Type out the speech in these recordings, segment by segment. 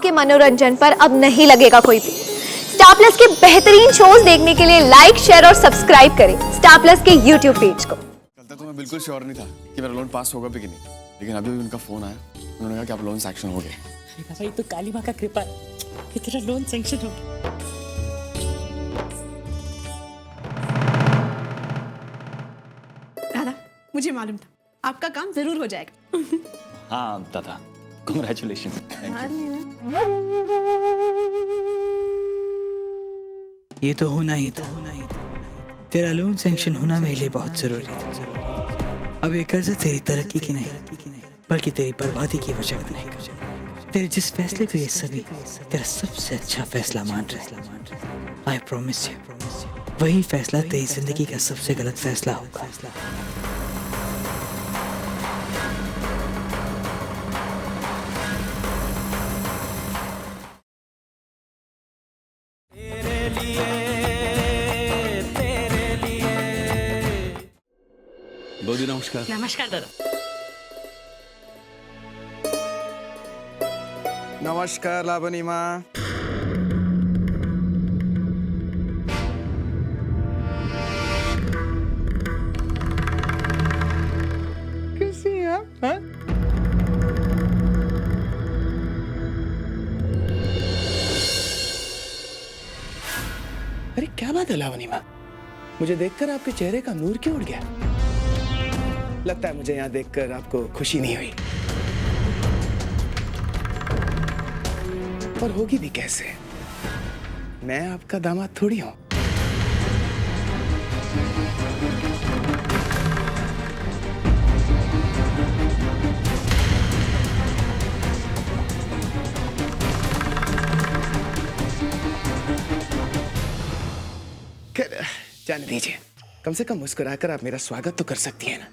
आपके मनोरंजन पर अब नहीं लगेगा कोई भी। स्टार प्लस के बेहतरीन शोज देखने के लिए लाइक, शेयर और सब्सक्राइब करें स्टार प्लस के यूट्यूब पेज को। कल तक तो मैं बिल्कुल श्योर नहीं था कि मेरा लोन पास होगा भी कि नहीं, लेकिन अभी उनका फोन आया, उन्होंने कहा कि आप लोन सैंक्शन हो गए। अरे बाबा, ये तो काली माँ का कृपा है कि तेरा लोन सैंक्शन हो गया। राधा, मुझे मालूम था आपका काम जरूर हो जाएगा। हाँ दादा, कांग्रेचुलेशन। ये तो होना ही था। तेरा लोन सैंक्शन होना मेरे लिए बहुत जरूरी था। अब ये कर्ज तेरी तरक्की की नहीं, बल्कि तेरी बर्बादी की वजह बनेगा। तेरे जिस फैसले को ये सभी तेरा सबसे अच्छा फैसला मान रहे, आई प्रॉमिस यू, वही फैसला तेरी जिंदगी का सबसे गलत फैसला होगा। बोधी नमस्कार। नमस्कार दादा। नमस्कार लावणी माँ। कैसी हैं आप? हाँ? अरे क्या बात है लावणी माँ, मुझे देखकर आपके चेहरे का नूर क्यों उड़ गया? लगता है मुझे यहाँ देखकर आपको खुशी नहीं हुई, और होगी भी कैसे, मैं आपका दामाद थोड़ी हूं। जाने दीजिए, कम से कम मुस्कुराकर आप मेरा स्वागत तो कर सकती हैं ना।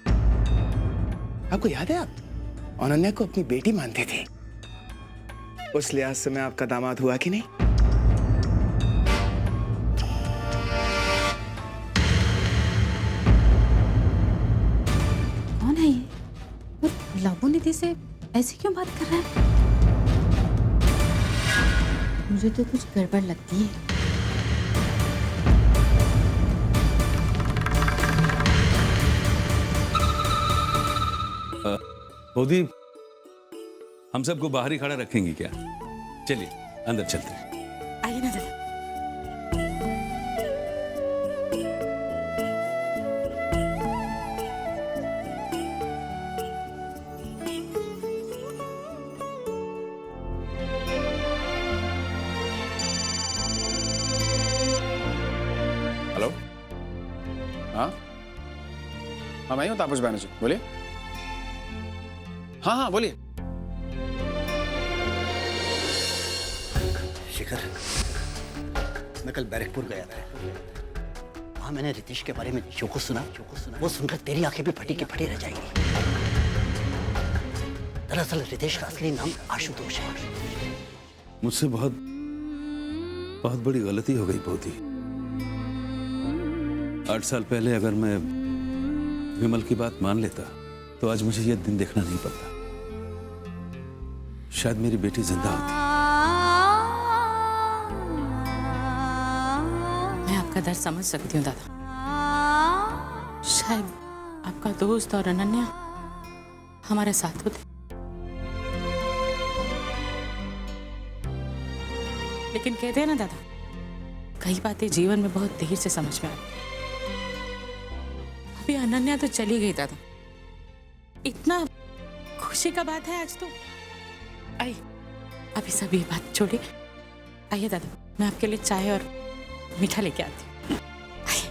आपको याद है आप अनन्या को अपनी बेटी मानते थे, उस लिहाज से मैं आपका दामाद हुआ कि नहीं? कौन है ये? वो लाबू निधि से ऐसे क्यों बात कर रहा है? मुझे तो कुछ गड़बड़ लगती है। बोधी, हम सबको बाहर ही खड़ा रखेंगी क्या? चलिए अंदर चलते हैं। आइए ना दादा। हेलो, हाँ हाँ, मैं ही हूँ तापस बैनर्जी, बोलिए। हाँ हाँ बोलिए। शिखर, मैं कल बैरकपुर गया था। वहां मैंने रितेश के बारे में जो कुछ सुना, वो सुनकर तेरी आंखें भी फटी की फटी रह जाएंगी। दरअसल रितेश का असली नाम आशुतोष है। मुझसे बहुत बहुत बड़ी गलती हो गई बोधी। 8 साल पहले अगर मैं विमल की बात मान लेता तो आज मुझे यह दिन देखना नहीं पड़ता। शायद मेरी बेटी जिंदा होती। मैं आपका दर्द समझ सकती हूँ दादा। शायद आपका दोस्त और अनन्या हमारे साथ होते, लेकिन कहते हैं ना दादा, कई बातें जीवन में बहुत देर से समझ में आती। अभी अनन्या तो चली गई दादा, इतना खुशी का बात है आज तो। आइए अभी सभी बात छोड़िए, आइए दादा, मैं आपके लिए चाय और मीठा लेके आती हूँ। आइए।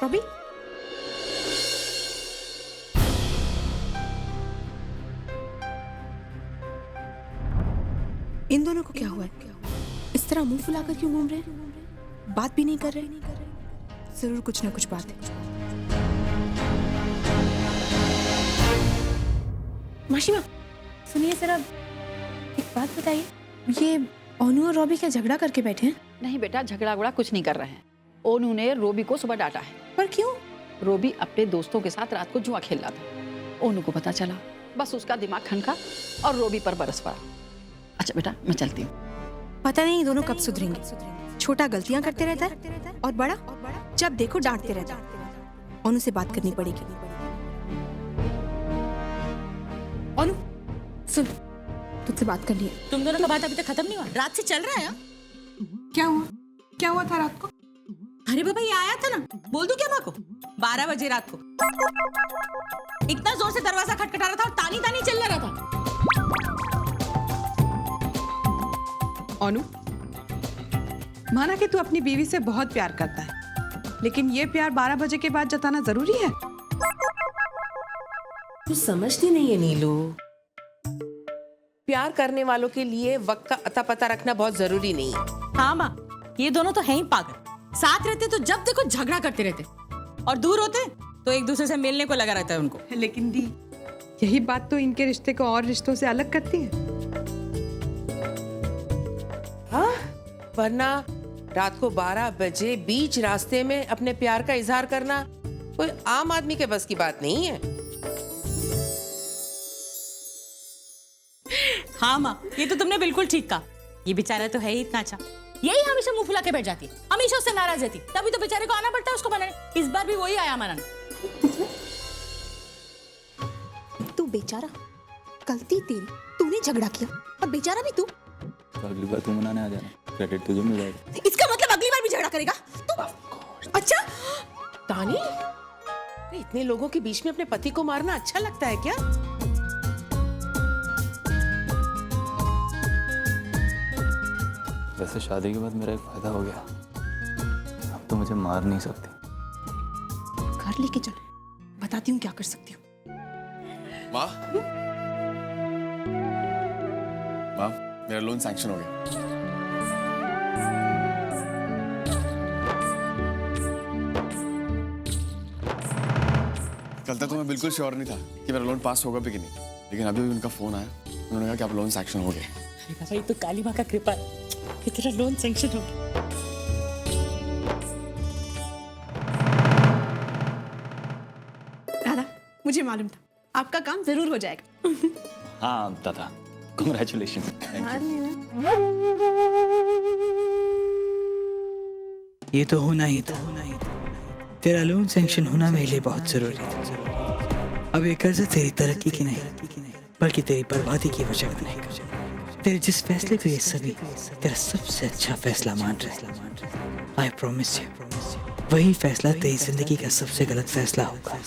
रॉबी, इन दोनों को क्या हुआ है? इस तरह मुंह फुलाकर क्यों घूम रहे हैं? बात भी नहीं कर रहे। जरूर कुछ ना कुछ बात है। माशिमा, सुनिए जरा, एक बात बताइए, ये ओनू और रॉबी क्या झगड़ा करके बैठे हैं? नहीं बेटा, झगड़ा वगड़ा कुछ नहीं कर रहे हैं। ओनू ने रोबी को सुबह डांटा है। पर क्यों? रोबी अपने दोस्तों के साथ रात को जुआ खेल रहा था। ओनू को पता चला, बस उसका दिमाग खनका और रोबी पर बरस पड़ा। अच्छा बेटा, मैं चलती हूँ। पता नहीं दोनों कब सुधरेंगे। छोटा गलतियां करते रहता है और बड़ा जब देखो डांटते रहता है। ओनू से बात करनी पड़ेगी। ओनू सुन, तुझसे बात करनी है। तुम दोनों का बात अभी तक खत्म नहीं हुआ? रात से चल रहा है? क्या हुआ था रात को? अरे बाबा, ये आया था ना, बोल दूं क्या माँ को? 12 बजे रात को इतना जोर से दरवाजा खटखटा रहा था और तानी तानी चिल्ला रहा था। ओनू, माना कि तू अपनी बीवी से बहुत प्यार करता है, लेकिन ये प्यार 12 बजे के बाद जताना जरूरी है? तू समझती नहीं है नीलू, प्यार करने वालों के लिए वक्त का अता पता रखना बहुत जरूरी नहीं है। हाँ माँ, ये दोनों तो हैं ही पागल। साथ रहते तो जब देखो झगड़ा करते रहते, और दूर होते तो एक दूसरे से मिलने को लगा रहता है उनको। लेकिन दी, यही बात तो इनके रिश्ते को और रिश्तों से अलग करती है। हाँ, वरना रात को 12 बजे बीच रास्ते में अपने प्यार का इजहार करना कोई आम आदमी के बस की बात नहीं है। हाँ माँ, ये तो तुमने बिल्कुल ठीक कहा। ये बेचारा तो है ही इतना अच्छा, यही हमेशा मुंह फुला के बैठ जाती है, हमेशा उससे नाराज रहती, तभी तो बेचारे को आना पड़ता है उसको मनाने। इस बार भी वही आया मनाने। तू बेचारा, गलती तेरी, तूने झगड़ा किया और बेचारा भी तू। तो अगली बार तू मनाने आ जाना, क्रेडिट तुझे मिल जाएगा। इसका मतलब अगली बार भी झगड़ा करेगा तू? अच्छा तानी, इतने लोगों के बीच में अपने पति को मारना अच्छा लगता है क्या? वैसे शादी के बाद मेरा एक फायदा हो गया, अब तो मुझे मार नहीं सकती। घर लेके चल, बताती हूँ क्या कर सकती हूँ। माँ, माँ, मेरा लोन सैंक्शन हो गया। कल तक तो मैं बिल्कुल श्योर नहीं था कि मेरा लोन पास होगा भी कि नहीं, लेकिन अभी उनका फोन आया, उन्होंने कहा कि आप लोन सैंक्शन हो गया। अरे बाबा, ये तो काली माँ का कृपा है कि तेरा लोन सैंक्शन हो गया। राधा, मुझे मालूम था आपका काम जरूर हो जाएगा। हाँ दादा, कांग्रेचुलेशन। ये तो होना ही था। तेरा लोन सैंक्शन होना मेरे लिए बहुत जरूरी है। अब ये कर्ज तेरी तरक्की की नहीं, बल्कि तेरी बर्बादी की वजह नहीं। तेरे जिस फैसले को ये सभी तेरा सबसे अच्छा फैसला मान रहे, आई प्रॉमिस यू, वही फैसला तेरी जिंदगी का सबसे गलत फैसला होगा।